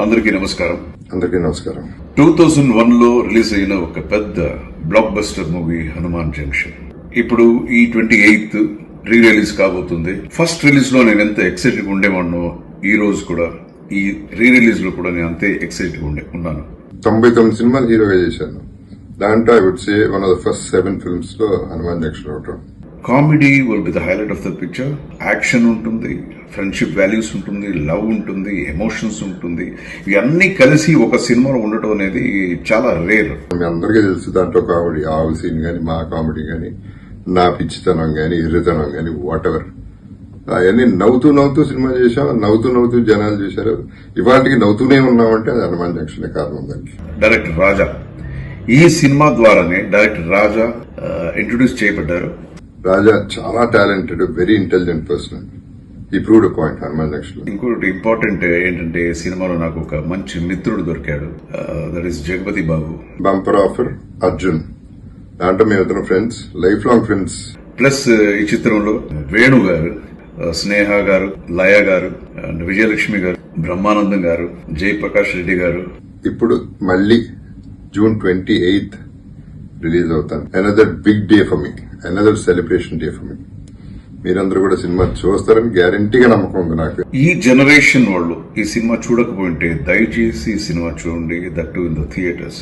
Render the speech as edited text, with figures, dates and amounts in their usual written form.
అందరికీ నమస్కారం. 2001 లో రిలీజ్ అయిన ఒక పెద్ద block buster movie Hanuman junction ఇప్పుడు ఈ 28th రీ రిలీజ్ కాబోతుంది. ఫస్ట్ రిలీజ్ లో నేను ఎంత ఎక్సైటెడ్ గా ఉండేవాడినో ఈ రోజు కూడా ఈ రీ రిలీజ్ లో కూడా నేను అంతే ఎక్సైటెడ్ గా ఉన్నాను. 99 సినిమాలు హీరోగా చేశాను. దాంట్లో I would say one of the first 7 films లో హనుమాన్ జంక్షన్ ఒకటి. Comedy will be the highlight of the picture. Action ఉంటుంది, ఫ్రెండ్షిప్ వాల్యూస్ ఉంటుంది, లవ్ ఉంటుంది, ఎమోషన్స్ ఉంటుంది. ఇవన్నీ కలిసి ఒక సినిమాలో ఉండటం అనేది చాలా రేర్. మీ అందరికీ తెలుసు దాంట్లో కామెడీ, ఆవు సీన్ గానీ, మా కామెడీ గానీ, నా పిచ్చితనం గానీ, ఎర్రితనం గానీ, వాట్ ఎవర్ అవన్నీ నవ్వుతూ సినిమా చేశాం. నవ్వుతూ జనాలు చూశారు. ఇవాటికి నవ్వుతూనే ఉన్నామంటే అది హనుమాన్ జంక్షన్ కారణం. దానికి డైరెక్టర్ రాజా, ఈ సినిమా ద్వారానే డైరెక్టర్ రాజా ఇంట్రొడ్యూస్ చేయబడ్డారు. రాజా చాలా టాలెంటెడ్, వెరీ ఇంటెలిజెంట్ పర్సన్. ఈ ప్రూవ్డ్ పాయింట్ హనుమాన్ జంక్షన్. ఇంకోటి ఇంపార్టెంట్ ఏంటంటే సినిమాలో నాకు ఒక మంచి మిత్రుడు దొరికాడు. That is Jagapathi Babu. Bumper offer Arjun. దాంట్లో మేమిద్దరం friends, life long friends. Plus ఈ చిత్రంలో వేణు గారు, స్నేహ గారు, లయ గారు, విజయలక్ష్మి గారు, బ్రహ్మానందం గారు, జయప్రకాష్ రెడ్డి గారు. ఇప్పుడు మళ్ళీ June 28th రిలీజ్ అవుతాను. Another big day for me, another celebration day for me. మీరందరూ కూడా సినిమా చూస్తారని గ్యారంటీగా నమ్మకం ఉంది నాకు. ఈ జనరేషన్ వాళ్ళు ఈ సినిమా చూడకపోయింటే దయచేసి ఈ సినిమా చూడండి, that to in the theatres.